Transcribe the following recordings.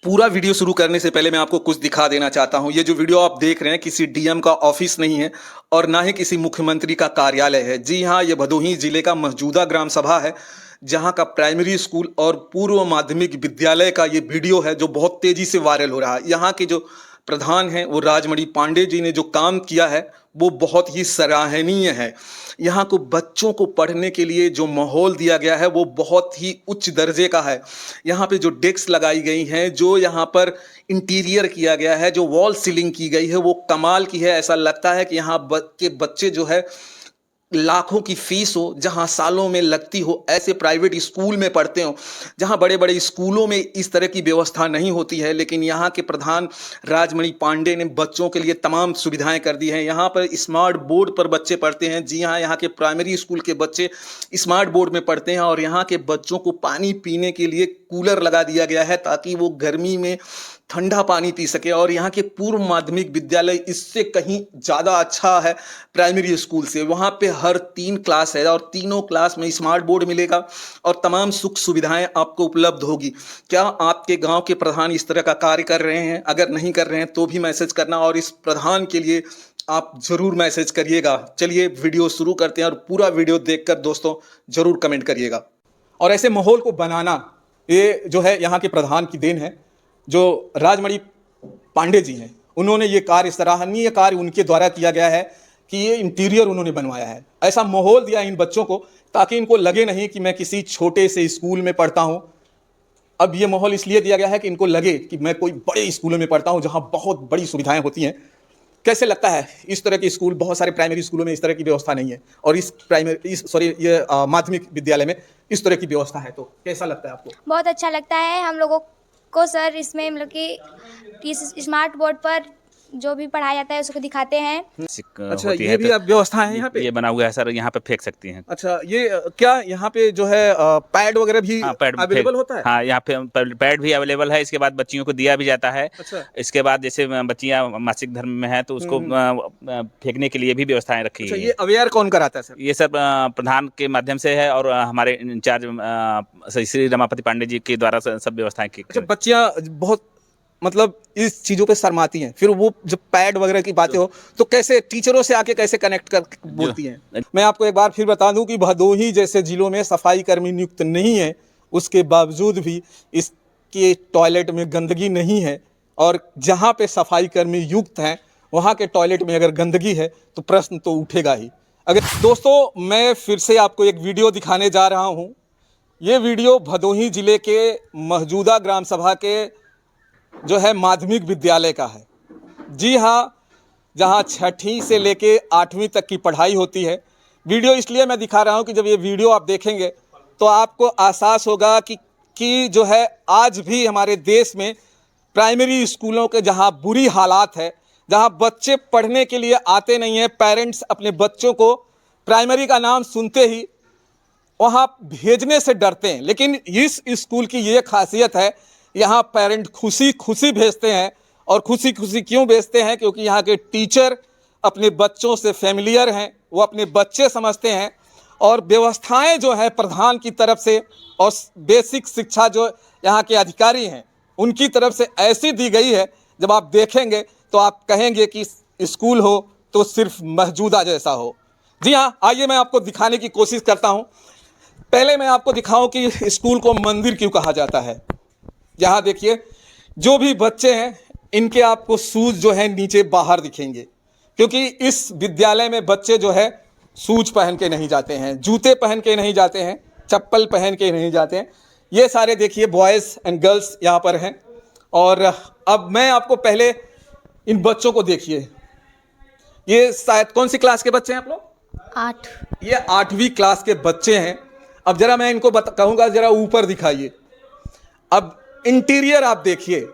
पूरा वीडियो शुरू करने से पहले मैं आपको कुछ दिखा देना चाहता हूं। ये जो वीडियो आप देख रहे हैं किसी डीएम का ऑफिस नहीं है और ना ही किसी मुख्यमंत्री का कार्यालय है। जी हां, ये भदोही जिले का मौजूदा ग्राम सभा है, जहां का प्राइमरी स्कूल और पूर्व माध्यमिक विद्यालय का ये वीडियो है जो बहुत तेजी से वायरल हो रहा है। यहाँ के जो प्रधान हैं वो राजमणि पांडे जी ने जो काम किया है वो बहुत ही सराहनीय है। यहाँ को बच्चों को पढ़ने के लिए जो माहौल दिया गया है वो बहुत ही उच्च दर्जे का है। यहाँ पे जो डेस्क लगाई गई हैं, जो यहाँ पर इंटीरियर किया गया है, जो वॉल सीलिंग की गई है वो कमाल की है। ऐसा लगता है कि यहाँ के बच्चे जो है लाखों की फीस हो, जहां सालों में लगती हो, ऐसे प्राइवेट स्कूल में पढ़ते हो, जहां बड़े बड़े स्कूलों में इस तरह की व्यवस्था नहीं होती है। लेकिन यहाँ के प्रधान राजमणि पांडे ने बच्चों के लिए तमाम सुविधाएं कर दी हैं। यहाँ पर स्मार्ट बोर्ड पर बच्चे पढ़ते हैं। जी हाँ, यहाँ के प्राइमरी स्कूल के बच्चे स्मार्ट बोर्ड में पढ़ते हैं और यहाँ के बच्चों को पानी पीने के लिए कूलर लगा दिया गया है ताकि वो गर्मी में ठंडा पानी पी सके। और यहाँ के पूर्व माध्यमिक विद्यालय इससे कहीं ज़्यादा अच्छा है प्राइमरी स्कूल से। वहाँ पे हर 3 क्लास है और तीनों क्लास में स्मार्ट बोर्ड मिलेगा और तमाम सुख सुविधाएं आपको उपलब्ध होगी। क्या आपके गांव के प्रधान इस तरह का कार्य कर रहे हैं? अगर नहीं कर रहे हैं तो भी मैसेज करना और इस प्रधान के लिए आप जरूर मैसेज करिएगा। चलिए वीडियो शुरू करते हैं और पूरा वीडियो देखकर दोस्तों जरूर कमेंट करिएगा। और ऐसे माहौल को बनाना ये जो है यहाँ के प्रधान की देन है, जो राजमणि पांडे जी हैं। उन्होंने ये कार्य, सराहनीय कार्य उनके द्वारा किया गया है कि ये इंटीरियर उन्होंने बनवाया है। ऐसा माहौल दिया इन बच्चों को ताकि इनको लगे नहीं कि मैं किसी छोटे से स्कूल में पढ़ता हूँ। अब ये माहौल इसलिए दिया गया है कि इनको लगे कि मैं कोई बड़े स्कूलों में पढ़ता हूँ जहाँ बहुत बड़ी सुविधाएं होती हैं। कैसे लगता है? इस तरह के स्कूल, बहुत सारे प्राइमरी स्कूलों में इस तरह की व्यवस्था नहीं है और ये माध्यमिक विद्यालय में इस तरह की व्यवस्था है। तो कैसा लगता है आपको? बहुत अच्छा लगता है हम लोगों को सर। इसमें मतलब कि इस स्मार्ट बोर्ड पर जो भी पढ़ाया जाता है उसको दिखाते हैं। अच्छा, ये भी अब व्यवस्था है यहाँ पे? ये बना हुआ है सर, यहाँ पे फेंक सकती हैं। अच्छा, ये क्या यहाँ पे जो है पैड वगैरह भी अवेलेबल होता है? हाँ, यहाँ पे पैड भी अवेलेबल है। इसके बाद बच्चियों को दिया भी जाता है। अच्छा। इसके बाद जैसे बच्चियाँ मासिक धर्म में है तो उसको फेंकने के लिए भी व्यवस्थाएं रखी अच्छा, है। ये अवेयर कौन कराता है सर? ये सब प्रधान के माध्यम से है और हमारे इंचार्ज श्री रमापति पांडे जी के द्वारा सब व्यवस्थाएं की। अच्छा, बच्चियाँ बहुत मतलब इस चीजों पे शर्माती हैं, फिर वो जब पैड वगैरह की बातें हो तो कैसे टीचरों से आके कैसे कनेक्ट कर बोलती हैं? मैं आपको एक बार फिर बता दूं कि भदोही जैसे जिलों में सफाई कर्मी नियुक्त नहीं है, उसके बावजूद भी इसके टॉयलेट में गंदगी नहीं है। और जहाँ पे सफाई कर्मी युक्त हैं वहाँ के टॉयलेट में अगर गंदगी है तो प्रश्न तो उठेगा ही। अगर दोस्तों, मैं फिर से आपको एक वीडियो दिखाने जा रहा हूँ। ये वीडियो भदोही जिले के मौजूदा ग्राम सभा के जो है माध्यमिक विद्यालय का है। जी हाँ, जहाँ 6वीं से लेके 8वीं तक की पढ़ाई होती है। वीडियो इसलिए मैं दिखा रहा हूँ कि जब ये वीडियो आप देखेंगे तो आपको एहसास होगा कि जो है आज भी हमारे देश में प्राइमरी स्कूलों के जहाँ बुरी हालात है, जहाँ बच्चे पढ़ने के लिए आते नहीं हैं, पेरेंट्स अपने बच्चों को प्राइमरी का नाम सुनते ही वहाँ भेजने से डरते हैं। लेकिन इस स्कूल की ये खासियत है, यहाँ पेरेंट खुशी खुशी भेजते हैं। और खुशी खुशी क्यों भेजते हैं? क्योंकि यहाँ के टीचर अपने बच्चों से फेमिलियर हैं, वो अपने बच्चे समझते हैं। और व्यवस्थाएं जो है प्रधान की तरफ से और बेसिक शिक्षा जो यहाँ के अधिकारी हैं उनकी तरफ से ऐसी दी गई है, जब आप देखेंगे तो आप कहेंगे कि स्कूल हो तो सिर्फ मौजूदा जैसा हो। जी हाँ, आइए मैं आपको दिखाने की कोशिश करता हूँ। पहले मैं आपको दिखाऊं कि स्कूल को मंदिर क्यों कहा जाता है। यहाँ देखिए, जो भी बच्चे हैं इनके आपको शूज जो है नीचे बाहर दिखेंगे, क्योंकि इस विद्यालय में बच्चे जो है शूज पहन के नहीं जाते हैं, जूते पहन के नहीं जाते हैं, चप्पल पहन के नहीं जाते हैं। ये सारे देखिए बॉयज़ एंड गर्ल्स यहाँ पर हैं। और अब मैं आपको पहले इन बच्चों को देखिए। ये शायद कौन सी क्लास के बच्चे हैं आप लोग? 8। ये 8वीं क्लास के बच्चे हैं। अब जरा मैं इनको कहूँगा जरा ऊपर दिखाइए। अब इंटीरियर आप देखिए,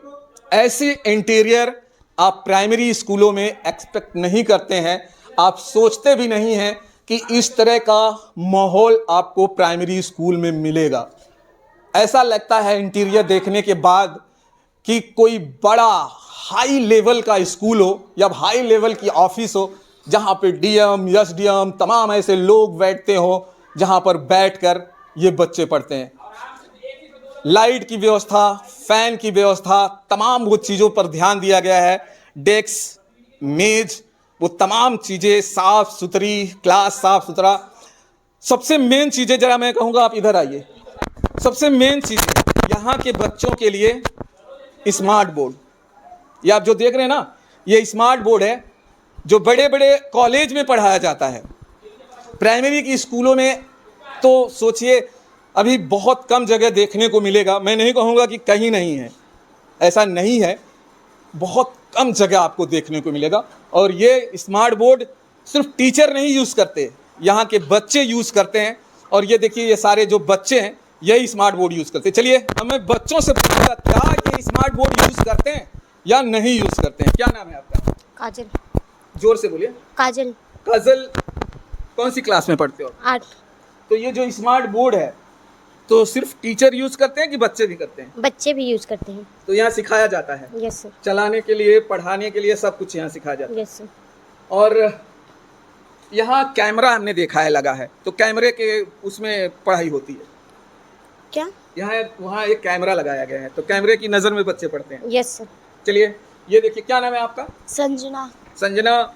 ऐसी इंटीरियर आप प्राइमरी स्कूलों में एक्सपेक्ट नहीं करते हैं। आप सोचते भी नहीं हैं कि इस तरह का माहौल आपको प्राइमरी स्कूल में मिलेगा। ऐसा लगता है इंटीरियर देखने के बाद कि कोई बड़ा हाई लेवल का स्कूल हो या हाई लेवल की ऑफिस हो, जहाँ पे डीएम, एसडीएम तमाम ऐसे लोग बैठते हो, जहाँ पर बैठकर ये बच्चे पढ़ते हैं। लाइट की व्यवस्था, फैन की व्यवस्था, तमाम वो चीज़ों पर ध्यान दिया गया है। डेस्क, मेज, वो तमाम चीज़ें साफ सुथरी, क्लास साफ सुथरा। सबसे मेन चीज़ें जरा मैं कहूँगा आप इधर आइए। सबसे मेन चीज़ यहाँ के बच्चों के लिए स्मार्ट बोर्ड, ये आप जो देख रहे हैं ना, ये स्मार्ट बोर्ड है जो बड़े बड़े कॉलेज में पढ़ाया जाता है। प्राइमरी की स्कूलों में तो सोचिए अभी बहुत कम जगह देखने को मिलेगा। मैं नहीं कहूँगा कि कहीं नहीं है, ऐसा नहीं है, बहुत कम जगह आपको देखने को मिलेगा। और ये स्मार्ट बोर्ड सिर्फ टीचर नहीं यूज़ करते, यहाँ के बच्चे यूज़ करते हैं। और ये देखिए ये सारे जो बच्चे हैं यही स्मार्ट बोर्ड यूज़ करते हैं। चलिए अब मैं बच्चों से पूछूंगा क्या ये स्मार्ट बोर्ड यूज़ करते हैं या नहीं यूज़ करते हैं। क्या नाम है आपका? काजल। जोर से बोलिए। काजल। काजल, कौन सी क्लास में पढ़ते हो? 8। तो ये जो स्मार्ट बोर्ड है तो सिर्फ टीचर यूज़ करते हैं कि बच्चे भी करते हैं? बच्चे भी यूज़ करते हैं। तो यहाँ सिखाया जाता है? Yes sir. चलाने के लिए, पढ़ाने के लिए सब कुछ यहाँ सिखाया जाता है। Yes sir. और यहाँ कैमरा हमने देखा है लगा है, तो कैमरे के उसमें पढ़ाई होती है क्या? यहाँ वहाँ एक कैमरा लगाया गया है, तो कैमरे की नज़र में बच्चे पढ़ते हैं। Yes sir. चलिए ये देखिए, क्या नाम है आपका? संजना। संजना,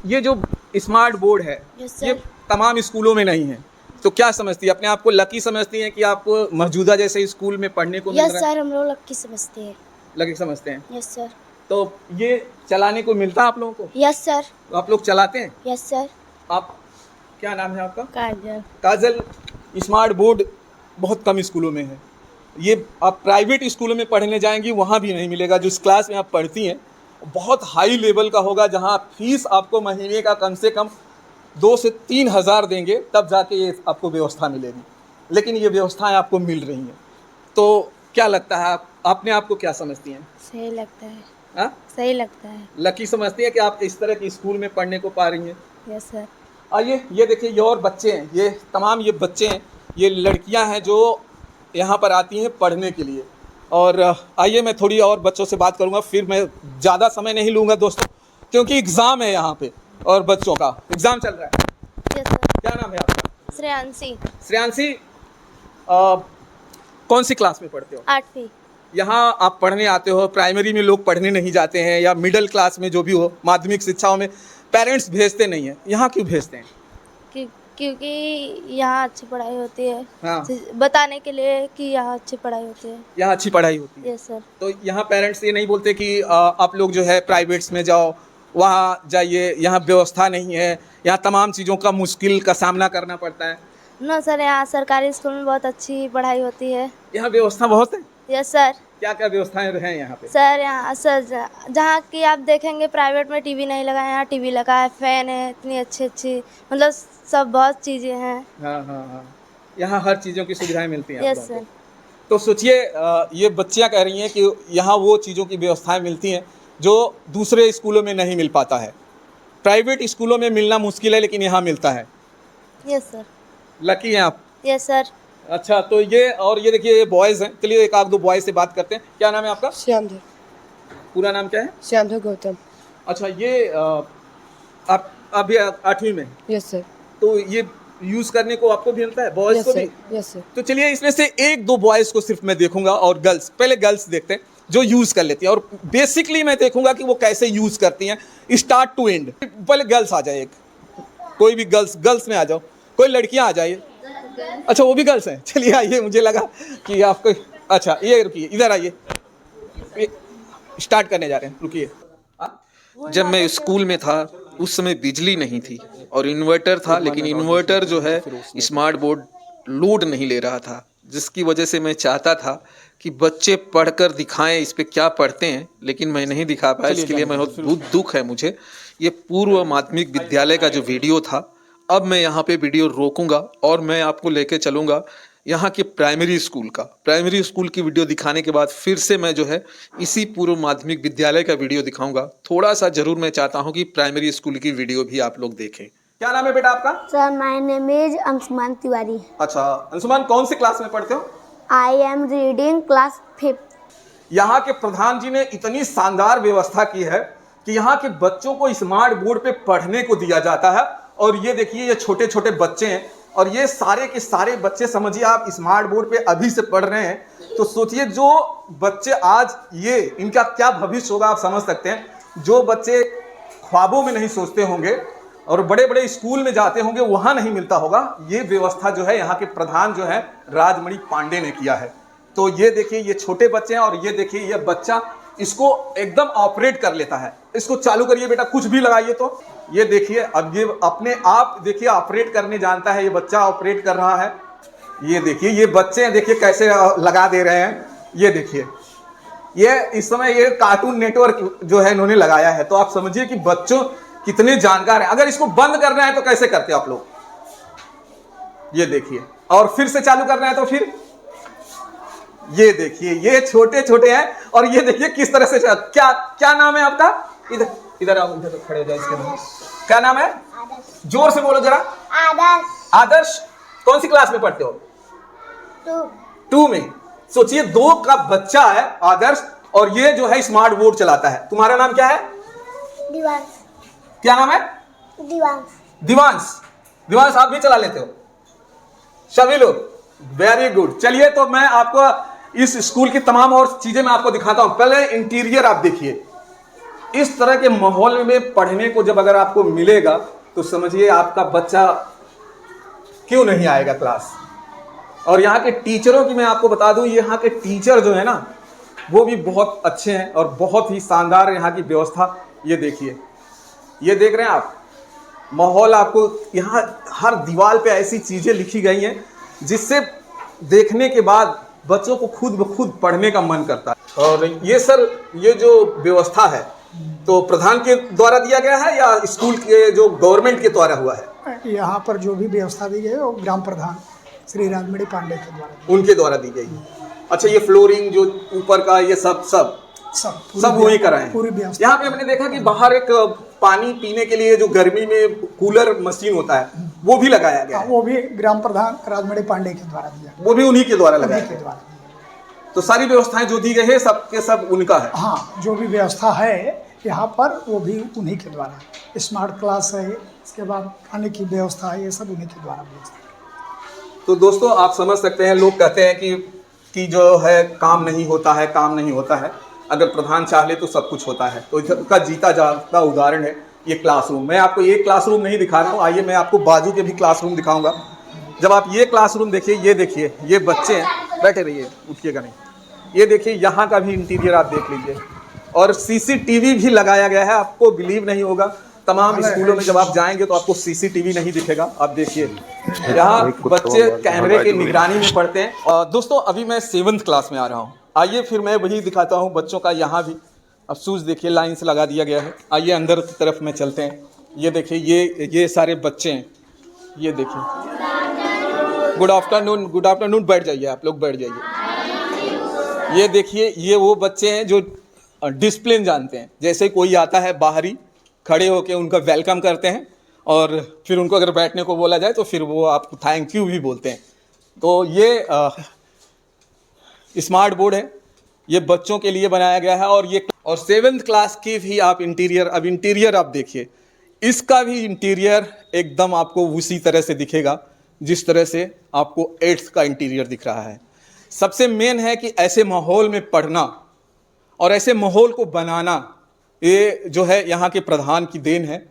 ये जो स्मार्ट बोर्ड है यस ये सर। तमाम स्कूलों में नहीं है, तो क्या समझती है? अपने आप को लकी समझती हैं कि आपको मौजूदा जैसे स्कूल में पढ़ने को मिल यस रहा है? सर, हम लोग लक्की समझते हैं। लकी समझते हैं। Yes sir. तो ये चलाने को मिलता है आप लोगों को? Yes sir. तो आप लोग चलाते हैं? Yes sir. आप, क्या नाम है आपका? काजल। काजल, स्मार्ट बोर्ड बहुत कम स्कूलों में है। ये आप प्राइवेट स्कूलों में पढ़ने जाएंगी वहाँ भी नहीं मिलेगा। जो इस क्लास में आप पढ़ती हैं बहुत हाई लेवल का होगा, जहाँ फीस आपको महीने का कम से कम 2 से 3 हज़ार देंगे तब जाके ये आपको व्यवस्था मिलेगी। लेकिन ये व्यवस्थाएं आपको मिल रही हैं, तो क्या लगता है आप अपने आप को क्या समझती हैं? सही लगता है। हाँ, सही लगता है। लकी समझती हैं कि आप इस तरह की स्कूल में पढ़ने को पा रही हैं? Yes sir. आइए ये देखिए, ये और बच्चे हैं, ये तमाम ये बच्चे हैं, ये लड़कियां हैं जो यहाँ पर आती हैं पढ़ने के लिए। और आइए मैं थोड़ी और बच्चों से बात करूँगा, फिर मैं ज़्यादा समय नहीं लूँगा दोस्तों, क्योंकि एग्ज़ाम है यहाँ पे और बच्चों का एग्ज़ाम चल रहा है। Yes sir. क्या नाम है आपका? श्रेयांशी। श्रेयांशी, कौन सी क्लास में पढ़ते हो? 8वीं। यहाँ आप पढ़ने आते हो, प्राइमरी में लोग पढ़ने नहीं जाते हैं, या मिडिल क्लास में जो भी हो, माध्यमिक शिक्षाओं में पेरेंट्स भेजते नहीं हैं, यहाँ क्यों भेजते हैं? क्योंकि यहाँ अच्छी पढ़ाई होती है। हाँ, बताने के लिए कि यहाँ अच्छी पढ़ाई होती है। यहाँ अच्छी पढ़ाई होती है। Yes sir. तो यहाँ पेरेंट्स ये नहीं बोलते कि आप लोग जो है प्राइवेट्स में जाओ, वहाँ जाइए, यहाँ व्यवस्था नहीं है, यहाँ तमाम चीज़ों का मुश्किल का सामना करना पड़ता है? नो सर, यहाँ सरकारी स्कूल में बहुत अच्छी पढ़ाई होती है। यहाँ व्यवस्था बहुत है? Yes sir. क्या क्या व्यवस्थाएं हैं यहाँ पे? सर यहाँ सर जहाँ की आप देखेंगे प्राइवेट में टीवी नहीं लगा है, यहाँ टीवी लगा है, फैन है, इतनी अच्छी अच्छी, मतलब सब बहुत चीज़ें हैं। हाँ हाँ हाँ, यहाँ हर चीज़ों की सुविधाएं मिलती हैं आप यस लोगों सर। को। तो सोचिए ये बच्चियाँ कह रही हैं कि यहाँ वो चीज़ों की व्यवस्थाएं मिलती हैं जो दूसरे स्कूलों में नहीं मिल पाता है। प्राइवेट स्कूलों में मिलना मुश्किल है, लेकिन यहाँ मिलता है। Yes sir. लकी हैं आप। Yes sir. अच्छा, तो ये और ये देखिए ये बॉयज़ हैं। चलिए एक आध दो बॉयज़ से बात करते हैं। क्या नाम है आपका? श्यामधर। पूरा नाम क्या है? श्यामधर गौतम। अच्छा, ये आप अभी 8वीं में, यस सर। तो ये यूज़ करने को आपको भी मिलता है, बॉयज़ यस को सर। भी? Yes sir. तो चलिए इसमें से 1-2 बॉयज़ को सिर्फ मैं देखूंगा और गर्ल्स, पहले गर्ल्स देखते हैं जो यूज़ कर लेती हैं, और बेसिकली मैं देखूंगा कि वो कैसे यूज़ करती हैं स्टार्ट टू एंड। पहले गर्ल्स आ जाए, एक कोई भी गर्ल्स में आ जाओ, कोई लड़कियां आ जाइए। अच्छा, वो भी गर्ल्स हैं? चलिए आइए, मुझे लगा कि आपको, अच्छा ये रुकिए, इधर आइए, स्टार्ट करने जा रहे हैं, रुकिए। जब मैं स्कूल में था उस समय बिजली नहीं थी और इन्वर्टर था, लेकिन इन्वर्टर जो है स्मार्ट बोर्ड लोड नहीं ले रहा था, जिसकी वजह से मैं चाहता था कि बच्चे पढ़कर दिखाएं इस पे क्या पढ़ते हैं, लेकिन मैं नहीं दिखा पाया। इसके लिए मैं बहुत दुख है मुझे। ये पूर्व माध्यमिक विद्यालय का जो वीडियो था, अब मैं यहाँ पे वीडियो रोकूंगा और मैं आपको लेके चलूँगा यहाँ के प्राइमरी स्कूल की वीडियो दिखाने के बाद फिर से मैं जो है इसी पूर्व माध्यमिक विद्यालय का वीडियो दिखाऊंगा। थोड़ा सा जरूर मैं चाहता हूँ कि प्राइमरी स्कूल की वीडियो भी आप लोग देखें। क्या नाम है बेटा आपका? Sir, my name is Anshuman Tiwari. अच्छा अंशुमान, कौन सी क्लास में पढ़ते हो? I am reading class 5th। यहाँ के प्रधान जी ने इतनी शानदार व्यवस्था की है कि यहाँ के बच्चों को स्मार्ट बोर्ड पे पढ़ने को दिया जाता है। और ये देखिए, ये छोटे छोटे बच्चे हैं और ये सारे के सारे बच्चे, समझिए आप, स्मार्ट बोर्ड पे अभी से पढ़ रहे हैं। तो सोचिए जो बच्चे आज ये इनका क्या भविष्य होगा आप समझ सकते हैं। जो बच्चे ख्वाबों में नहीं सोचते होंगे और बड़े बड़े स्कूल में जाते होंगे वहां नहीं मिलता होगा, ये व्यवस्था जो है यहाँ के प्रधान जो है राजमणि पांडे ने किया है। तो ये देखिए ये छोटे बच्चे हैं और ये देखिए ये बच्चा इसको एकदम ऑपरेट कर लेता है। इसको चालू करिए बेटा, कुछ भी लगाइए। तो ये देखिए अब ये अपने आप देखिए ऑपरेट करने जानता है, ये बच्चा ऑपरेट कर रहा है। ये देखिए ये बच्चे देखिए कैसे लगा दे रहे हैं। ये देखिए ये इस समय ये कार्टून नेटवर्क जो है इन्होंने लगाया है। तो आप समझिए कि बच्चों कितने जानकार हैं। अगर इसको बंद करना है तो कैसे करते आप लोग, ये देखिए। और फिर से चालू करना है तो फिर ये देखिए ये छोटे छोटे हैं और ये देखिए किस तरह से क्या क्या नाम है आपका? इधर इधर आओ, इधर खड़े हो जाओ। इसके नाम क्या नाम है? जोर से बोलो जरा। आदर्श। आदर्श कौन सी क्लास में पढ़ते हो? 2 में। सोचिए 2 का बच्चा है आदर्श और ये जो है स्मार्ट बोर्ड चलाता है। तुम्हारा नाम क्या है? दिवांश। क्या नाम है? दिवांश। दिवांश। दिवांश आप भी चला लेते हो? सभी लोग वेरी गुड। चलिए तो मैं आपको इस स्कूल की तमाम और चीजें मैं आपको दिखाता हूं। पहले इंटीरियर आप देखिए। इस तरह के माहौल में पढ़ने को जब अगर आपको मिलेगा तो समझिए आपका बच्चा क्यों नहीं आएगा क्लास। और यहाँ के टीचरों की मैं आपको बता दूं, यहाँ के टीचर जो है ना वो भी बहुत अच्छे हैं और बहुत ही शानदार यहाँ की व्यवस्था। ये देखिए ये देख रहे हैं आप माहौल। आपको यहाँ हर दीवार पे ऐसी चीजें लिखी गई हैं जिससे देखने के बाद बच्चों को खुद ब खुद पढ़ने का मन करता है। और ये सर ये जो व्यवस्था है तो प्रधान के द्वारा दिया गया है या स्कूल के जो गवर्नमेंट के द्वारा हुआ है? यहाँ पर जो भी व्यवस्था दी गई है वो ग्राम प्रधान श्री राजमणि पांडे के द्वारा, उनके द्वारा दी गई। अच्छा ये फ्लोरिंग जो ऊपर का ये सब वही कराए पूरी हैं। व्यवस्था। यहाँ पे मैंने देखा कि बाहर एक पानी पीने के लिए जो गर्मी में कूलर मशीन होता है वो भी लगाया गया है। वो भी ग्राम प्रधान राजमणि पांडे के द्वारा दिया गया, वो भी उन्हीं के द्वारा लगाया उन्हीं के गया। द्वारा दिया। तो सारी व्यवस्थाएं जो दी गई है सबके सब उनका है। हाँ जो भी व्यवस्था है यहाँ पर वो भी उन्हीं के द्वारा। स्मार्ट क्लास है, इसके बाद खाने की व्यवस्था है, ये सब उन्हीं के द्वारा व्यवस्था। तो दोस्तों आप समझ सकते हैं, लोग कहते हैं कि जो है काम नहीं होता है, काम नहीं होता है। अगर प्रधान चाह ले तो सब कुछ होता है। तो इसका जीता जागता उदाहरण है ये क्लासरूम। मैं आपको ये क्लासरूम नहीं दिखा रहा हूँ, आइए मैं आपको बाजू के भी क्लासरूम दिखाऊंगा। जब आप ये क्लासरूम देखिए, ये बच्चे हैं, बैठे रहिए उठिएगा नहीं। ये देखिए यहाँ का भी इंटीरियर आप देख लीजिए और सीसीटीवी भी लगाया गया है। आपको बिलीव नहीं होगा, तमाम स्कूलों में जब आप जाएंगे तो आपको सीसीटीवी नहीं दिखेगा। आप देखिए यहाँ बच्चे कैमरे की निगरानी में पढ़ते हैं। दोस्तों अभी मैं 7th क्लास में आ रहा हूँ। आइए फिर मैं वही दिखाता हूँ बच्चों का। यहाँ भी अफसोस देखिए लाइन से लगा दिया गया है। आइए अंदर की तरफ में चलते हैं। ये देखिए ये सारे बच्चे हैं। ये देखिए गुड आफ्टरनून। बैठ जाइए आप लोग, बैठ जाइए। ये देखिए ये वो बच्चे हैं जो डिसिप्लिन जानते हैं। जैसे कोई आता है बाहरी, खड़े होकर उनका वेलकम करते हैं और फिर उनको अगर बैठने को बोला जाए तो फिर वो आपको थैंक यू भी बोलते हैं। तो ये स्मार्ट बोर्ड है, ये बच्चों के लिए बनाया गया है। और 7th क्लास की भी आप इंटीरियर आप देखिए, इसका भी इंटीरियर एकदम आपको उसी तरह से दिखेगा जिस तरह से आपको 8th का इंटीरियर दिख रहा है। सबसे मेन है कि ऐसे माहौल में पढ़ना और ऐसे माहौल को बनाना, ये जो है यहाँ के प्रधान की देन है।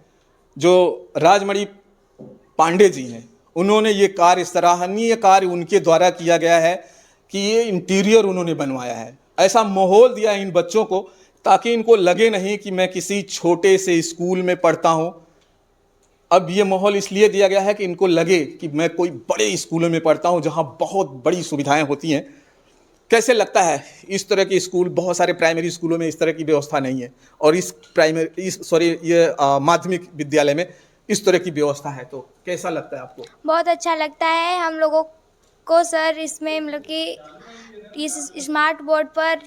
जो राजमणि पांडे जी हैं उन्होंने ये कार्य, सराहनीय कार्य उनके द्वारा किया गया है कि ये इंटीरियर उन्होंने बनवाया है। ऐसा माहौल दिया इन बच्चों को ताकि इनको लगे नहीं कि मैं किसी छोटे से स्कूल में पढ़ता हूँ। अब ये माहौल इसलिए दिया गया है कि इनको लगे कि मैं कोई बड़े स्कूलों में पढ़ता हूँ जहाँ बहुत बड़ी सुविधाएं होती हैं। कैसे लगता है इस तरह के स्कूल, बहुत सारे प्राइमरी स्कूलों में इस तरह की व्यवस्था नहीं है और ये माध्यमिक विद्यालय में इस तरह की व्यवस्था है। तो कैसा लगता है आपको? बहुत अच्छा लगता है हम लोगों को सर। इसमें मतलब कि इस स्मार्ट बोर्ड पर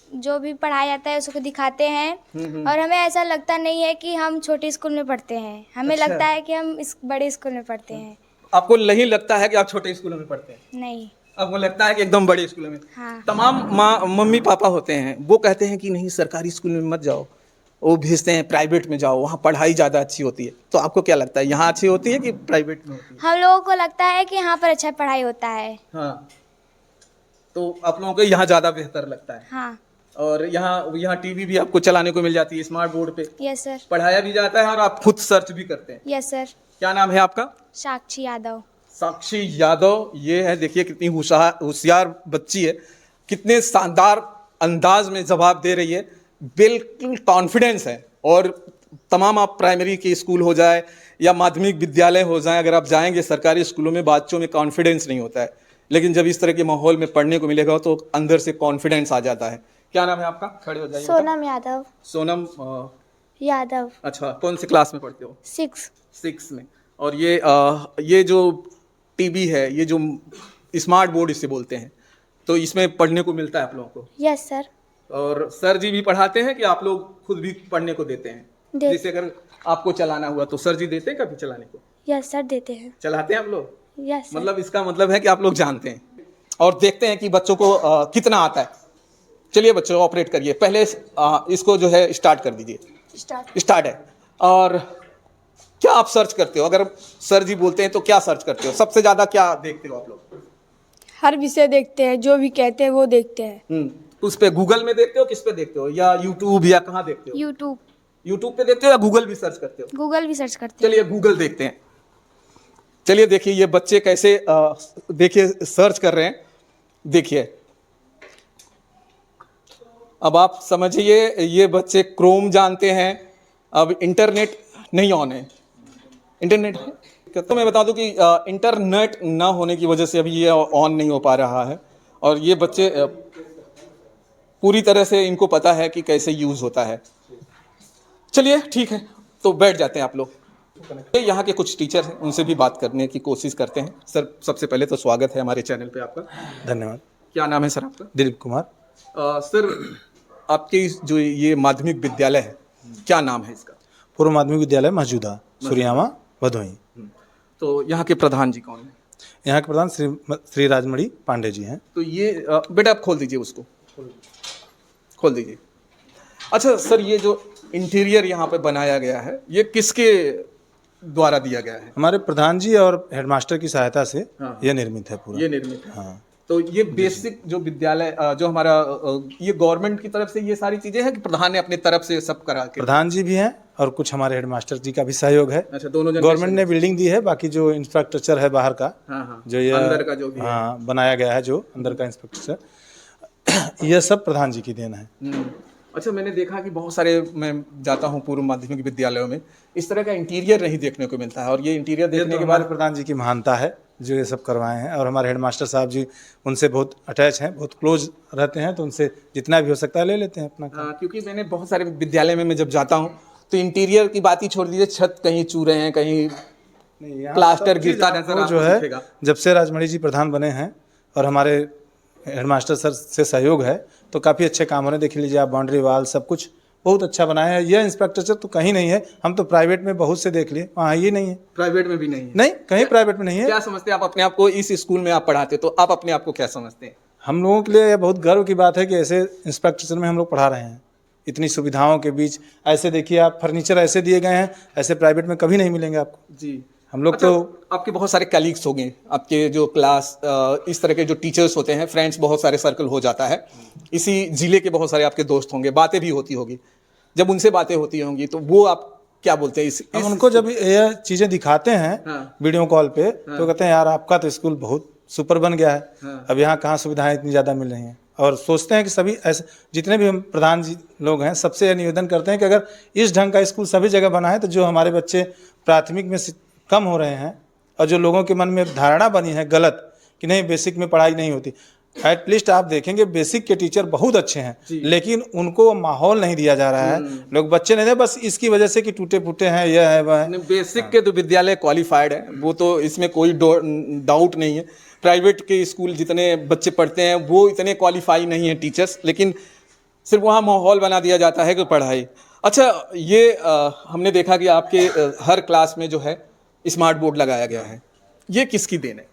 जो भी पढ़ाया जाता है उसको दिखाते हैं और हमें ऐसा लगता नहीं है कि हम छोटे स्कूल में पढ़ते हैं। हमें अच्छा। लगता है कि हम इस बड़े स्कूल में पढ़ते हैं। आपको नहीं लगता है कि आप छोटे स्कूलों में पढ़ते हैं? नहीं, आपको लगता है कि एकदम बड़े स्कूलों में? हाँ। तमाम मम्मी पापा होते हैं वो कहते हैं कि नहीं सरकारी स्कूल में मत जाओ, वो भेजते हैं प्राइवेट में जाओ, वहाँ पढ़ाई ज़्यादा अच्छी होती है। तो आपको क्या लगता है यहाँ अच्छी होती है कि प्राइवेट में होती है? हम लोगों को लगता है कि यहाँ पर अच्छा पढ़ाई होता है। हाँ, तो आप लोगों को यहाँ ज़्यादा बेहतर लगता है। हाँ। और यहाँ टीवी भी आपको चलाने को मिल जाती है स्मार्ट बोर्ड पे, यस सर। पढ़ाया भी जाता है और आप खुद सर्च भी करते हैं। Yes sir. क्या नाम है आपका? साक्षी यादव। साक्षी यादव, ये है, देखिए कितनी होशियार बच्ची है, कितने शानदार अंदाज में जवाब दे रही है, बिल्कुल कॉन्फिडेंस है। और तमाम आप प्राइमरी के स्कूल हो जाए या माध्यमिक विद्यालय हो जाए, अगर आप जाएंगे सरकारी स्कूलों में बच्चों में कॉन्फिडेंस नहीं होता है, लेकिन जब इस तरह के माहौल में पढ़ने को मिलेगा तो अंदर से कॉन्फिडेंस आ जाता है। क्या नाम है आपका? खड़े हो जाइए। सोनम यादव। सोनम यादव। अच्छा, कौन सी क्लास में पढ़ते हो? 6 में। और ये जो टीवी है, ये जो स्मार्ट बोर्ड इसे बोलते हैं, तो इसमें पढ़ने को मिलता है आप लोगों को? Yes sir. और सर जी भी पढ़ाते हैं कि आप लोग खुद भी पढ़ने को देते हैं? जैसे अगर आपको चलाना हुआ तो सर जी देते हैं कभी चलाने को? यस सर, देते हैं। चलाते हैं आप लोग? Yes sir. मतलब इसका मतलब है कि आप लोग जानते हैं और देखते हैं कि बच्चों को कितना आता है। चलिए बच्चों, ऑपरेट करिए, पहले इसको जो है स्टार्ट कर दीजिए। स्टार्ट है। और क्या आप सर्च करते हो? अगर सर जी बोलते हैं तो क्या सर्च करते हो? सबसे ज्यादा क्या देखते हो आप लोग? हर विषय देखते हैं, जो भी कहते हैं वो देखते हैं। उस पे गूगल में देखते हो, किस पे देखते हो, या यूट्यूब, या कहाँ देखते हो? यूट्यूब। यूट्यूब पे देखते हो या गूगल भी सर्च करते हो? गूगल भी सर्च करते हैं। चलिए गूगल देखते हैं। चलिए देखिए ये बच्चे कैसे देखिए सर्च कर रहे हैं। देखिए अब आप समझिए, ये बच्चे क्रोम जानते हैं। अब इंटरनेट नहीं ऑन है, इंटरनेट है तो मैं बता दूं कि इंटरनेट ना होने की वजह से अभी ये ऑन नहीं हो पा रहा है। और ये बच्चे पूरी तरह से इनको पता है कि कैसे यूज होता है। चलिए ठीक है, तो बैठ जाते हैं आप लोग। यहाँ के कुछ टीचर हैं, उनसे भी बात करने की कोशिश करते हैं। सर सबसे पहले तो स्वागत है हमारे चैनल पे आपका। धन्यवाद। क्या नाम है सर आपका? दिलीप कुमार। सर आपके जो ये माध्यमिक विद्यालय है, क्या नाम है इसका? पूर्व माध्यमिक विद्यालय मौजूदा सूर्यामा भदोही। तो यहाँ के प्रधान जी कौन है? यहाँ के प्रधान श्री राजमणि पांडे जी हैं। तो ये बेटा आप खोल दीजिए, उसको खोल दीजिए। अच्छा सर, ये जो इंटीरियर यहाँ पे बनाया गया है, ये किसके द्वारा दिया गया है? हमारे प्रधान जी और हेडमास्टर की सहायता से हाँ। यह निर्मित है पूरा। ये निर्मित है। हाँ। तो ये बेसिक जो विद्यालय जो हमारा ये गवर्नमेंट की तरफ से ये सारी चीजें हैं कि प्रधान ने अपनी तरफ से सब करा के? प्रधान जी भी हैं और कुछ हमारे हेडमास्टर जी का भी सहयोग है। अच्छा, दोनों गवर्नमेंट ने बिल्डिंग दी है, बाकी जो इंफ्रास्ट्रक्चर है बाहर का, हाँ, जो ये अंदर का जो भी है। हाँ बनाया गया है, जो अंदर का इंफ्रास्ट्रक्चर, यह सब प्रधान जी की देन है। अच्छा, मैंने देखा कि बहुत सारे, मैं जाता हूँ पूर्व माध्यमिक विद्यालयों में, इस तरह का इंटीरियर नहीं देखने को मिलता है। और ये इंटीरियर देखने के बाद हमारे प्रधान जी की महानता है जो ये सब करवाए हैं। और हमारे हेडमास्टर साहब जी उनसे बहुत अटैच हैं, बहुत क्लोज रहते हैं, तो उनसे जितना भी हो सकता है ले लेते हैं अपना काम। क्योंकि मैंने बहुत सारे विद्यालय में मैं जब जाता हूँ तो इंटीरियर की बात ही छोड़ दीजिए, छत कहीं चू रहे हैं, कहीं प्लास्टर गिरता नजर जो है, जब से राजमणि जी प्रधान बने हैं और हमारे हेडमास्टर सर से सहयोग है, तो काफ़ी अच्छे काम हो रहे हैं। देख लीजिए आप, बाउंड्री वाल सब कुछ बहुत अच्छा बनाया है। यह इंफ्रास्ट्रक्चर तो कहीं नहीं है, हम तो प्राइवेट में बहुत से देख लिए, वहाँ ये नहीं है। प्राइवेट में भी नहीं है? नहीं, कहीं प्राइवेट में नहीं है। क्या समझते हैं आप अपने आप को? इस स्कूल में आप पढ़ाते तो आप अपने आप को क्या समझते हैं? हम लोगों के लिए यह बहुत गर्व की बात है कि ऐसे इंफ्रास्ट्रक्चर में हम लोग पढ़ा रहे हैं, इतनी सुविधाओं के बीच। ऐसे देखिए आप, फर्नीचर ऐसे दिए गए हैं, ऐसे प्राइवेट में कभी नहीं मिलेंगे आपको जी। हम लोग अच्छा, तो आपके बहुत सारे कलीग्स होंगे, आपके जो क्लास इस तरह के जो टीचर्स होते हैं, फ्रेंड्स, बहुत सारे सर्कल हो जाता है। इसी जिले के बहुत सारे आपके दोस्त होंगे, बातें भी होती होगी। जब उनसे बातें होती होंगी तो वो आप क्या बोलते हैं? हम उनको जब ये चीज़ें दिखाते हैं हाँ। वीडियो कॉल पे, तो कहते हैं यार आपका तो स्कूल बहुत सुपर बन गया है। हाँ। अब यहाँ कहाँ सुविधाएं इतनी ज़्यादा मिल रही हैं। और सोचते हैं कि सभी ऐसे जितने भी हम प्रधान जी लोग हैं, सबसे यह निवेदन करते हैं कि अगर इस ढंग का स्कूल सभी जगह बना है, तो जो हमारे बच्चे प्राथमिक में कम हो रहे हैं और जो लोगों के मन में धारणा बनी है गलत कि नहीं बेसिक में पढ़ाई नहीं होती, एटलीस्ट आप देखेंगे बेसिक के टीचर बहुत अच्छे हैं, लेकिन उनको माहौल नहीं दिया जा रहा है। लोग बच्चे नहीं दे, बस इसकी वजह से कि टूटे फूटे हैं, यह है वह है। बेसिक के तो विद्यालय क्वालिफाइड है, वो तो इसमें कोई डाउट नहीं है। प्राइवेट के स्कूल जितने बच्चे पढ़ते हैं वो इतने क्वालिफाई नहीं है टीचर्स, लेकिन सिर्फ वहाँ माहौल बना दिया जाता है कि पढ़ाई। अच्छा, ये हमने देखा कि आपके हर क्लास में जो है स्मार्ट बोर्ड लगाया गया है, ये किसकी देन है?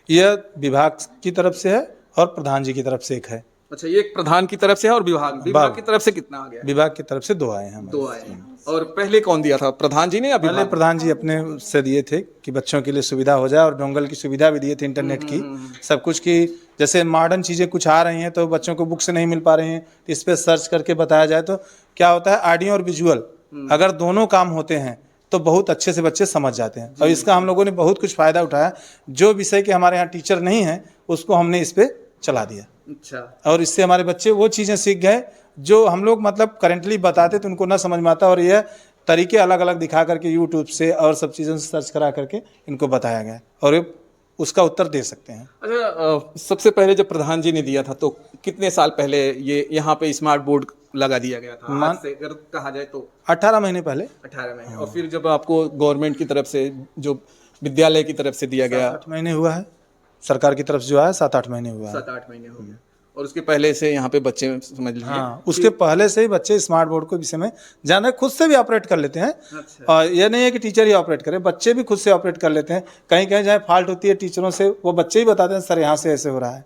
यह विभाग की तरफ से है और प्रधान जी की तरफ से एक है। अच्छा, ये एक प्रधान की तरफ से है और विभाग की तरफ से कितना आ गया? विभाग की तरफ से 2 आए हैं। 2 आए हैं। और पहले कौन दिया था, प्रधान जी ने या पहले विभाग? प्रधान जी अपने से दिए थे कि बच्चों के लिए सुविधा हो जाए, और डोंगल की सुविधा भी दिए थे, इंटरनेट की, सब कुछ की। जैसे मॉडर्न चीज़ें कुछ आ रही हैं तो बच्चों को बुक से नहीं मिल पा रही हैं, तो इस पर सर्च करके बताया जाए तो क्या होता है, ऑडियो और विजुअल अगर दोनों काम होते हैं तो बहुत अच्छे से बच्चे समझ जाते हैं। और इसका हम लोगों ने बहुत कुछ फ़ायदा उठाया। जो विषय के हमारे यहाँ टीचर नहीं हैं उसको हमने इस पर चला दिया, अच्छा। और इससे हमारे बच्चे वो चीज़ें सीख गए जो हम लोग मतलब करेंटली बताते तो उनको ना समझ में आता, और यह तरीके अलग अलग दिखा करके यूट्यूब से और सब चीज़ों से सर्च करा करके इनको बताया गया, और ये उसका उत्तर दे सकते हैं। अच्छा, सबसे पहले जब प्रधान जी ने दिया था तो कितने साल पहले ये यहाँ पे स्मार्ट बोर्ड लगा दिया गया था? आज से अगर कहा जाए तो 18 महीने पहले। 18 महीने। और फिर जब आपको गवर्नमेंट की तरफ से, जो विद्यालय की तरफ से दिया गया, 7-8 महीने हुआ है, सरकार की तरफ से जो आया 7-8 महीने हुआ है। 7-8 महीने हो गए। और उसके पहले से यहाँ पे बच्चे समझ लीजिए। हाँ, उसके पहले से ही बच्चे स्मार्ट बोर्ड के विषय में जाने, खुद से भी ऑपरेट कर लेते हैं। अच्छा। और ये नहीं है कि टीचर ही ऑपरेट करे, बच्चे भी खुद से ऑपरेट कर लेते हैं। कहीं कहीं जहाँ फॉल्ट होती है टीचरों से, वो बच्चे ही बताते हैं सर यहाँ से ऐसे हो रहा है।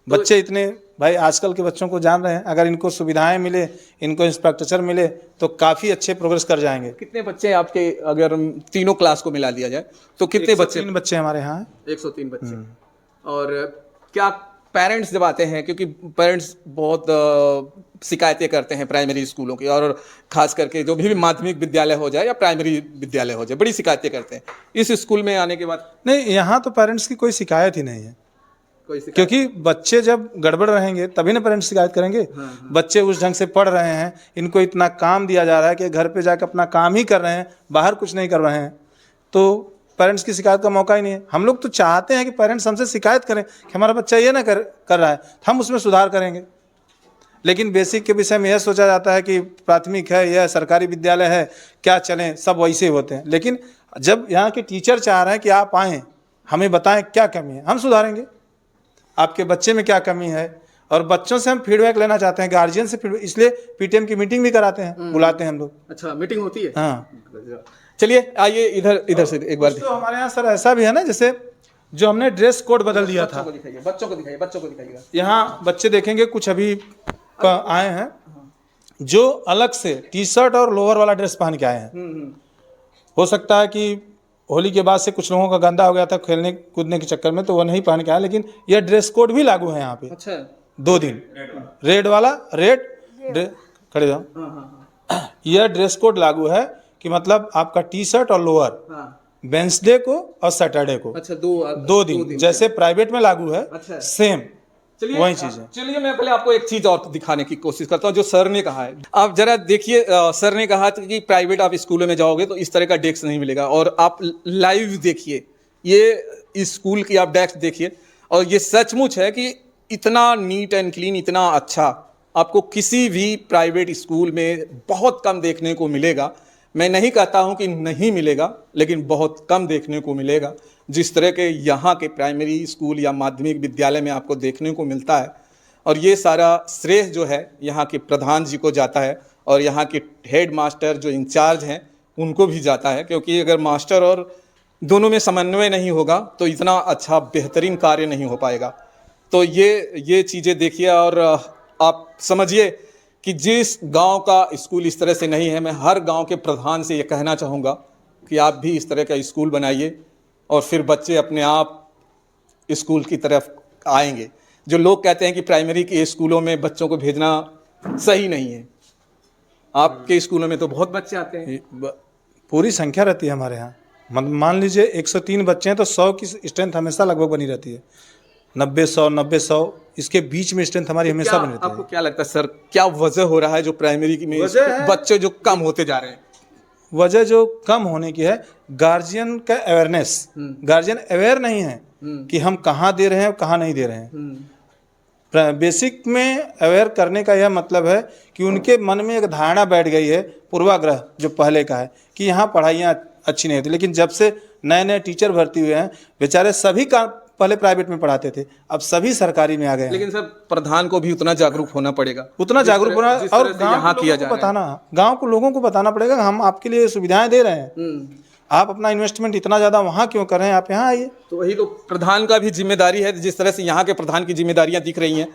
बच्चे इतने, भाई आजकल के बच्चों को जान रहे हैं, अगर इनको सुविधाएं मिले, इनको इंफ्रास्ट्रक्चर मिले तो काफ़ी अच्छे प्रोग्रेस कर जाएंगे। कितने बच्चे आपके, अगर तीनों क्लास को मिला दिया जाए तो कितने बच्चे? 103 बच्चे हमारे यहाँ हैं। 103 बच्चे। और क्या पेरेंट्स जब आते हैं, क्योंकि पेरेंट्स बहुत शिकायतें करते हैं प्राइमरी स्कूलों की, और खास करके जो भी माध्यमिक विद्यालय हो जाए या प्राइमरी विद्यालय हो जाए, बड़ी शिकायतें करते हैं। इस स्कूल में आने के बाद नहीं, यहाँ तो पेरेंट्स की कोई शिकायत ही नहीं है, कोई शिकायत? क्योंकि बच्चे जब गड़बड़ रहेंगे तभी ना पेरेंट्स शिकायत करेंगे। बच्चे उस ढंग से पढ़ रहे हैं, इनको इतना काम दिया जा रहा है कि घर पे जाकर अपना काम ही कर रहे हैं, बाहर कुछ नहीं कर रहे हैं, तो पेरेंट्स की शिकायत का मौका ही नहीं है। हम लोग तो चाहते हैं कि पेरेंट्स हमसे शिकायत करें कि हमारा बच्चा ये ना कर रहा है, हम उसमें सुधार करेंगे। लेकिन बेसिक के विषय में यह सोचा जाता है कि प्राथमिक है, यह सरकारी विद्यालय है, क्या चलें, सब वैसे ही होते हैं। लेकिन जब यहाँ के टीचर चाह रहे हैं कि आप आएँ, हमें बताएं क्या कमी है, हम सुधारेंगे, आपके बच्चे में क्या कमी है। और बच्चों से हम फीडबैक लेना चाहते हैं, गार्जियन से फीडबैक, इसलिए पीटीएम की मीटिंग भी कराते हैं, बुलाते हैं हम लोग। अच्छा, मीटिंग होती है? हाँ। चलिए आइए इधर से एक बार तो हमारे यहाँ सर ऐसा भी है ना, जैसे जो हमने ड्रेस कोड बदल दिया था। बच्चों को दिखाइए। यहाँ बच्चे देखेंगे कुछ अभी आए हैं जो अलग से टी शर्ट और लोअर वाला ड्रेस पहन के आए हैं। हो सकता है कि होली के बाद से कुछ लोगों का गंदा हो गया था खेलने कूदने के चक्कर में, तो वो नहीं पहन के आए, लेकिन यह ड्रेस कोड भी लागू है यहाँ पे। अच्छा। 2 दिन रेड वाला, खड़े जाओ, यह ड्रेस कोड लागू है कि मतलब आपका टी शर्ट और लोअर वेंसडे को और सैटरडे को। अच्छा, 2 दिन जैसे प्राइवेट में लागू है। अच्छा। सेम चलिए वही चीज है। चलिए मैं पहले आपको एक चीज और दिखाने की कोशिश करता हूँ जो सर ने कहा है। आप जरा देखिए, सर ने कहा था कि प्राइवेट आप स्कूलों में जाओगे तो इस तरह का डेस्क नहीं मिलेगा, और आप लाइव देखिए, ये स्कूल की आप डेस्क देखिए, और ये सचमुच है कि इतना नीट एंड क्लीन, इतना अच्छा आपको किसी भी प्राइवेट स्कूल में बहुत कम देखने को मिलेगा। मैं नहीं कहता हूं कि नहीं मिलेगा, लेकिन बहुत कम देखने को मिलेगा जिस तरह के यहाँ के प्राइमरी स्कूल या माध्यमिक विद्यालय में आपको देखने को मिलता है। और ये सारा श्रेय जो है यहाँ के प्रधान जी को जाता है, और यहाँ के हेड मास्टर जो इंचार्ज हैं उनको भी जाता है, क्योंकि अगर मास्टर और दोनों में समन्वय नहीं होगा तो इतना अच्छा बेहतरीन कार्य नहीं हो पाएगा। तो ये चीज़ें देखिए, और आप समझिए कि जिस गांव का स्कूल इस तरह से नहीं है, मैं हर गांव के प्रधान से ये कहना चाहूँगा कि आप भी इस तरह का स्कूल बनाइए, और फिर बच्चे अपने आप स्कूल की तरफ आएंगे। जो लोग कहते हैं कि प्राइमरी के स्कूलों में बच्चों को भेजना सही नहीं है, आपके स्कूलों में तो बहुत बच्चे आते हैं। पूरी संख्या रहती है हमारे यहाँ। मान लीजिए 103 बच्चे हैं तो 100 की स्ट्रेंथ हमेशा लगभग बनी रहती है। 90-100 इसके बीच में स्ट्रेंथ हमारी हमेशा बनी रहती है। आपको क्या लगता है सर, क्या वजह हो रहा है जो प्राइमरी में बच्चे जो कम होते जा रहे हैं? वजह जो कम होने की है, गार्जियन का अवेयरनेस। गार्जियन अवेयर नहीं है कि हम कहाँ दे रहे हैं और कहाँ नहीं दे रहे हैं। बेसिक में अवेयर करने का यह मतलब है कि उनके मन में एक धारणा बैठ गई है, पूर्वाग्रह जो पहले का है कि यहाँ पढ़ाइयाँ अच्छी नहीं होती। लेकिन जब से नए नए टीचर भर्ती हुए हैं, बेचारे सभी का पहले प्राइवेट में पढ़ाते थे, अब सभी सरकारी में आ गए। लेकिन सर प्रधान को भी उतना जागरूक होना पड़ेगा, उतना जागरूक होना, और गांव को लोगों को बताना पड़ेगा हम आपके लिए सुविधाएं दे रहे हैं, आप अपना इन्वेस्टमेंट इतना ज़्यादा वहाँ क्यों कर रहे हैं, आप यहाँ आइए। तो वही तो प्रधान का भी जिम्मेदारी है। जिस तरह से यहाँ के प्रधान की जिम्मेदारियाँ दिख रही हैं,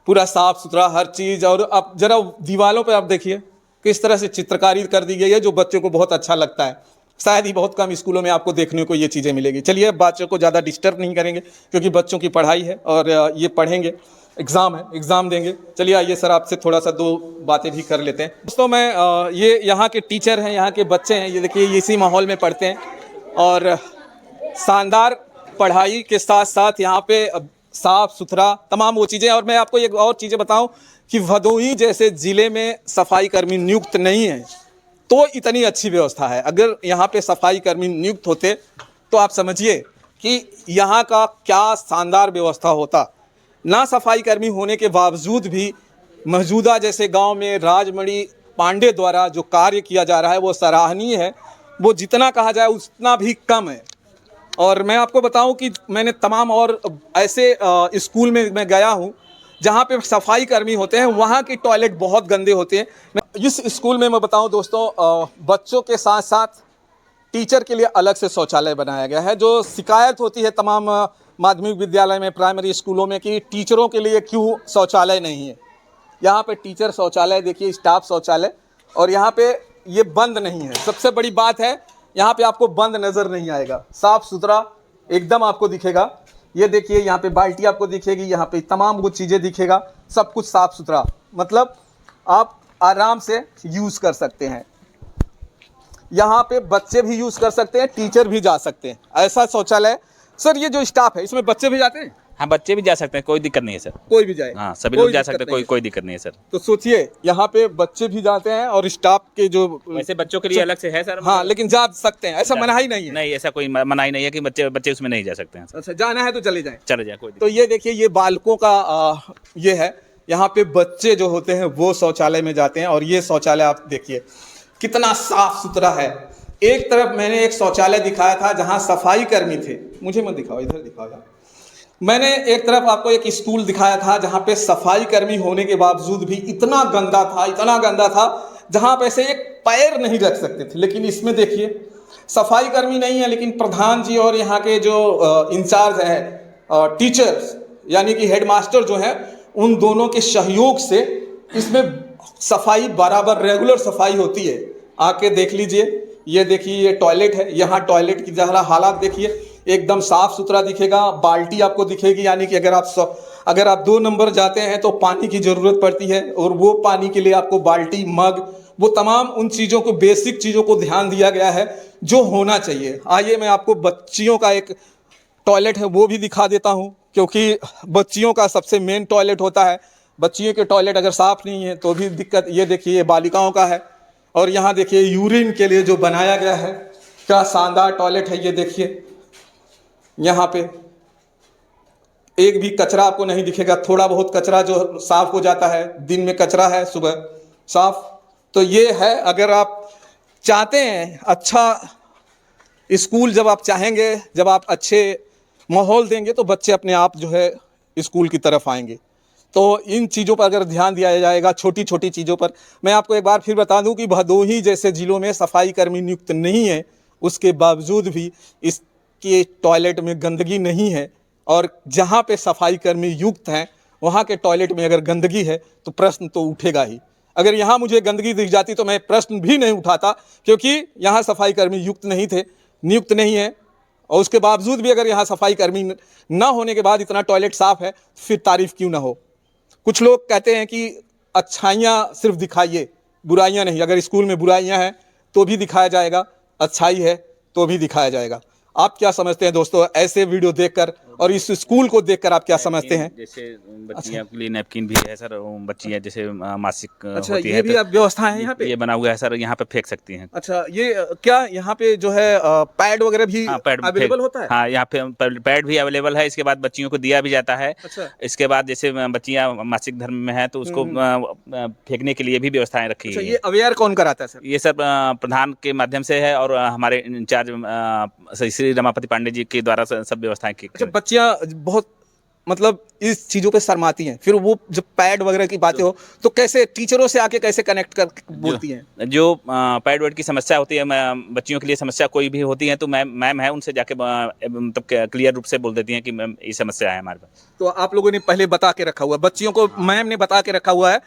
पूरा साफ सुथरा हर चीज़। और आप जरा दीवारों पर आप देखिए, किस तरह से चित्रकारी कर दी गई है जो बच्चों को बहुत अच्छा लगता है। शायद ही बहुत कम स्कूलों में आपको देखने को ये चीज़ें मिलेगी। चलिए अब बच्चों को ज़्यादा डिस्टर्ब नहीं करेंगे क्योंकि बच्चों की पढ़ाई है और ये पढ़ेंगे, एग्ज़ाम है, एग्ज़ाम देंगे। चलिए आइए सर आपसे थोड़ा सा दो बातें भी कर लेते हैं। दोस्तों मैं ये यहाँ के टीचर हैं, यहाँ के बच्चे हैं, ये देखिए ये इसी माहौल में पढ़ते हैं और शानदार पढ़ाई के साथ साथ यहाँ पे साफ़ सुथरा तमाम वो चीज़ें। और मैं आपको एक और चीज़ें बताऊँ कि भदोही जैसे ज़िले में सफाई कर्मी नियुक्त नहीं है तो इतनी अच्छी व्यवस्था है। अगर यहाँ पे सफाई कर्मी नियुक्त होते तो आप समझिए कि यहाँ का क्या शानदार व्यवस्था होता। ना सफाई कर्मी होने के बावजूद भी मौजूदा जैसे गांव में राजमणि पांडे द्वारा जो कार्य किया जा रहा है वो सराहनीय है। वो जितना कहा जाए उतना भी कम है। और मैं आपको बताऊं कि मैंने तमाम और ऐसे स्कूल में मैं गया हूं जहां पे सफाई कर्मी होते हैं, वहां की टॉयलेट बहुत गंदे होते हैं। इस स्कूल में मैं बताऊं दोस्तों, बच्चों के साथ साथ टीचर के लिए अलग से शौचालय बनाया गया है। जो शिकायत होती है तमाम माध्यमिक विद्यालय में, प्राइमरी स्कूलों में कि टीचरों के लिए क्यों शौचालय नहीं है, यहाँ पे टीचर शौचालय देखिए, स्टाफ शौचालय, और यहाँ पे ये बंद नहीं है। सबसे बड़ी बात है यहाँ पे आपको बंद नज़र नहीं आएगा, साफ़ सुथरा एकदम आपको दिखेगा। ये देखिए यहाँ पे बाल्टी आपको दिखेगी, यहाँ पे तमाम वो चीज़ें दिखेगा, सब कुछ साफ़ सुथरा, मतलब आप आराम से यूज़ कर सकते हैं। यहाँ पे बच्चे भी यूज़ कर सकते हैं, टीचर भी जा सकते हैं, ऐसा शौचालय। सर ये जो स्टाफ है इसमें बच्चे भी जाते हैं? हाँ, बच्चे भी जा सकते हैं, कोई दिक्कत नहीं है सर। कोई भी जाए? हाँ, सभी लोग जा सकते हैं, कोई दिक्कत नहीं है सर। तो सोचिए यहाँ पे बच्चे भी जाते हैं और स्टाफ के जो वैसे बच्चों के लिए अलग से है सर। हाँ, लेकिन जा सकते हैं, ऐसा मनाही नहीं है? नहीं, ऐसा कोई मनाही नहीं है कि बच्चे उसमें नहीं जा सकते हैं। अच्छा, जाना है तो चले जाएं, चले जाए, कोई तो ये देखिए ये बालकों का ये है। यहाँ पे बच्चे जो होते हैं वो शौचालय में जाते हैं और ये शौचालय आप देखिए कितना साफ सुथरा है। एक तरफ मैंने एक शौचालय दिखाया था जहाँ सफाई कर्मी थे, मुझे मत दिखाओ, इधर दिखाओ यार। मैंने एक तरफ आपको एक स्कूल दिखाया था जहाँ पे सफाई कर्मी होने के बावजूद भी इतना गंदा था जहाँ पे से एक पैर नहीं रख सकते थे। लेकिन इसमें देखिए सफाई कर्मी नहीं है, लेकिन प्रधान जी और यहाँ के जो इंचार्ज हैं टीचर्स यानी कि हेडमास्टर जो हैं, उन दोनों के सहयोग से इसमें सफाई बराबर रेगुलर सफाई होती है। आके देख लीजिए, ये देखिए ये टॉयलेट है, यहाँ टॉयलेट की जरा हालात देखिए, एकदम साफ सुथरा दिखेगा। बाल्टी आपको दिखेगी, यानी कि अगर आप 2 नंबर जाते हैं तो पानी की ज़रूरत पड़ती है और वो पानी के लिए आपको बाल्टी, मग, वो तमाम उन चीज़ों को, बेसिक चीज़ों को ध्यान दिया गया है जो होना चाहिए। आइए मैं आपको बच्चियों का एक टॉयलेट है वो भी दिखा देता हूँ, क्योंकि बच्चियों का सबसे मेन टॉयलेट होता है। बच्चियों के टॉयलेट अगर साफ़ नहीं है तो भी दिक्कत। ये देखिए ये बालिकाओं का है और यहाँ देखिए यूरिन के लिए जो बनाया गया है, क्या शानदार टॉयलेट है। ये देखिए यहाँ पे एक भी कचरा आपको नहीं दिखेगा, थोड़ा बहुत कचरा जो साफ हो जाता है, दिन में कचरा है, सुबह साफ। तो ये है, अगर आप चाहते हैं अच्छा स्कूल, जब आप चाहेंगे, जब आप अच्छे माहौल देंगे तो बच्चे अपने आप जो है स्कूल की तरफ आएंगे। तो इन चीज़ों पर अगर ध्यान दिया जाएगा, छोटी छोटी चीज़ों पर। मैं आपको एक बार फिर बता दूं कि भदोही जैसे ज़िलों में सफाई कर्मी नियुक्त नहीं है, उसके बावजूद भी इसके टॉयलेट में गंदगी नहीं है। और जहाँ पे सफाई कर्मी युक्त हैं वहाँ के टॉयलेट में अगर गंदगी है तो प्रश्न तो उठेगा ही। अगर यहाँ मुझे गंदगी दिख जाती तो मैं प्रश्न भी नहीं उठाता, क्योंकि यहाँ सफाई कर्मी नियुक्त नहीं है। और उसके बावजूद भी अगर यहाँ सफाई कर्मी ना होने के बाद इतना टॉयलेट साफ़ है, फिर तारीफ़ क्यों ना हो। कुछ लोग कहते हैं कि अच्छाइयाँ सिर्फ दिखाइए, बुराइयाँ नहीं। अगर स्कूल में बुराइयाँ हैं तो भी दिखाया जाएगा, अच्छाई है तो भी दिखाया जाएगा। आप क्या समझते हैं दोस्तों ऐसे वीडियो देखकर, और इस स्कूल को देखकर आप क्या समझते हैं? जैसे बच्चियों के लिए नैपकिन भी है सर, बच्चियाँ जैसे मासिक अच्छा, होती ये है भी तो अब व्यवस्था है यहाँ पे? ये बना हुआ है सर, यहाँ पे फेंक सकती हैं। अच्छा, ये क्या यहाँ पे जो है पैड वगैरह भी अवेलेबल होता है? हाँ, यहाँ पे पैड भी अवेलेबल है। इसके बाद बच्चियों को दिया भी जाता है। अच्छा। इसके बाद जैसे बच्चियाँ मासिक धर्म में है तो उसको फेंकने के लिए भी व्यवस्थाएं रखी अच्छा, है। ये अवेयर कौन कराता है सर? ये सर प्रधान के माध्यम से है और हमारे इंचार्ज श्री रमापति पांडे जी के द्वारा सब व्यवस्थाएं की। अच्छा, बच्चियाँ बहुत मतलब इस चीज़ों पे शर्माती हैं, फिर वो जब पैड वगैरह की बातें हो तो कैसे टीचरों से आके कैसे कनेक्ट कर बोलती हैं? जो पैड वर्ड की समस्या होती है, बच्चियों के लिए समस्या कोई भी होती है तो मैम है, उनसे जाके मतलब क्लियर रूप से बोल देती हैं कि मैम ये समस्या है हमारे पास। तो आप लोगों ने पहले बता के रखा हुआ है, बच्चियों को मैम ने बता के रखा हुआ है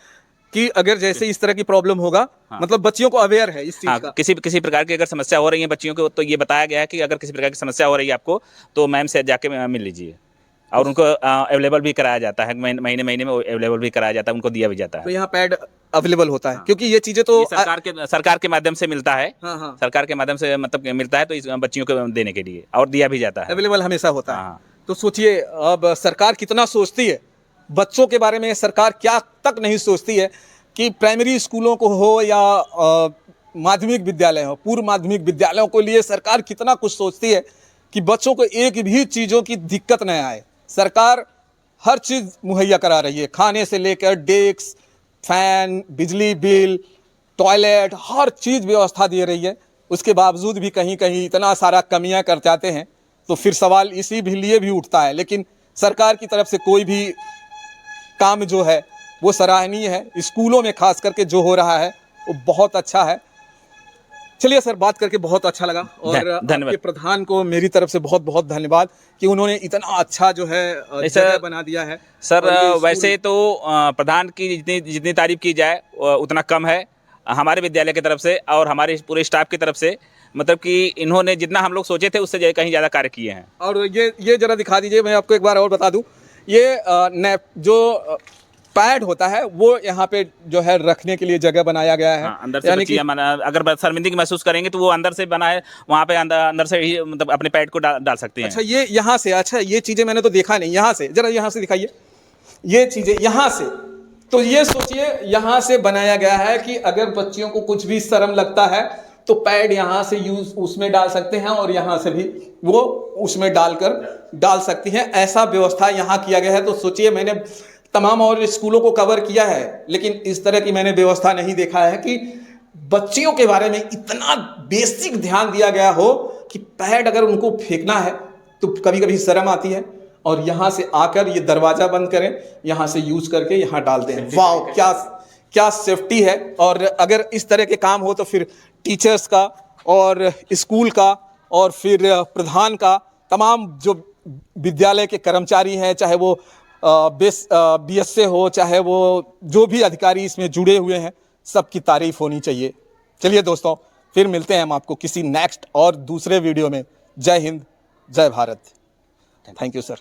कि अगर जैसे इस तरह की प्रॉब्लम होगा, मतलब बच्चियों को अवेयर है इस चीज हाँ, का। किसी प्रकार की अगर समस्या हो रही है बच्चियों को, तो ये बताया गया है कि अगर किसी प्रकार की समस्या हो रही है आपको, तो मैम से जाके मिल लीजिए, और उनको अवेलेबल भी कराया जाता है, महीने महीने में अवेलेबल भी कराया जाता है, उनको दिया भी जाता तो है। यहाँ पैड अवेलेबल होता है, क्योंकि ये चीजें तो ये सरकार के माध्यम से मिलता है। हाँ, हाँ। सरकार के माध्यम से मतलब मिलता है, तो इस बच्चियों को देने के लिए, और दिया भी जाता है। अवेलेबल हमेशा होता है। हाँ। तो सोचिए अब सरकार कितना सोचती है बच्चों के बारे में, सरकार क्या तक नहीं सोचती है कि प्राइमरी स्कूलों को हो या माध्यमिक विद्यालय हो, पूर्व माध्यमिक विद्यालयों को लिए सरकार कितना कुछ सोचती है कि बच्चों को एक भी चीज़ों की दिक्कत न आए। सरकार हर चीज़ मुहैया करा रही है, खाने से लेकर डेस्क, फैन, बिजली बिल, टॉयलेट, हर चीज़ व्यवस्था दे रही है। उसके बावजूद भी कहीं कहीं इतना सारा कमियां कर जाते हैं, तो फिर सवाल इसी भी लिए भी उठता है। लेकिन सरकार की तरफ से कोई भी काम जो है वो सराहनीय है। स्कूलों में खास करके जो हो रहा है वो बहुत अच्छा है। चलिए सर, बात करके बहुत अच्छा लगा, और धन्यवाद। आपके प्रधान को मेरी तरफ से बहुत बहुत धन्यवाद कि उन्होंने इतना अच्छा जो है जगह बना दिया है। सर और ये स्कूल- वैसे तो प्रधान की जितनी तारीफ की जाए उतना कम है हमारे विद्यालय की तरफ से और हमारे पूरे स्टाफ की तरफ से। मतलब कि इन्होंने जितना हम लोग सोचे थे उससे कहीं ज़्यादा कार्य किए हैं। और ये जरा दिखा दीजिए, मैं आपको एक बार और बता दूं, ये जो पैड होता है वो यहाँ पे जो है रखने के लिए जगह बनाया गया है। हाँ, अंदर से यानी कि अगर शर्मिंदगी महसूस करेंगे तो वो अंदर से बना है, वहाँ पे अंदर से ही मतलब अपने पैड को डाल सकते हैं। अच्छा, ये यहाँ से, अच्छा ये चीज़ें मैंने तो देखा नहीं, यहाँ से जरा यहाँ से दिखाइए ये चीज़ें यहाँ से। तो ये सोचिए यहाँ से बनाया गया है कि अगर बच्चियों को कुछ भी शर्म लगता है तो पैड यहाँ से यूज उसमें डाल सकते हैं, और यहाँ से भी वो उसमें डाल सकती हैं। ऐसा व्यवस्था यहाँ किया गया है। तो सोचिए, मैंने तमाम और स्कूलों को कवर किया है, लेकिन इस तरह की मैंने व्यवस्था नहीं देखा है कि बच्चियों के बारे में इतना बेसिक ध्यान दिया गया हो कि पैड अगर उनको फेंकना है तो कभी कभी शर्म आती है, और यहाँ से आकर ये दरवाज़ा बंद करें, यहाँ से यूज करके यहाँ डाल दें। वाह, क्या सेफ्टी है। और अगर इस तरह के काम हो तो फिर टीचर्स का और स्कूल का और फिर प्रधान का, तमाम जो विद्यालय के कर्मचारी हैं, चाहे वो BS से हो, चाहे वो जो भी अधिकारी इसमें जुड़े हुए हैं, सबकी तारीफ होनी चाहिए। चलिए दोस्तों, फिर मिलते हैं हम आपको किसी नेक्स्ट और दूसरे वीडियो में। जय हिंद, जय भारत। Thank you sir.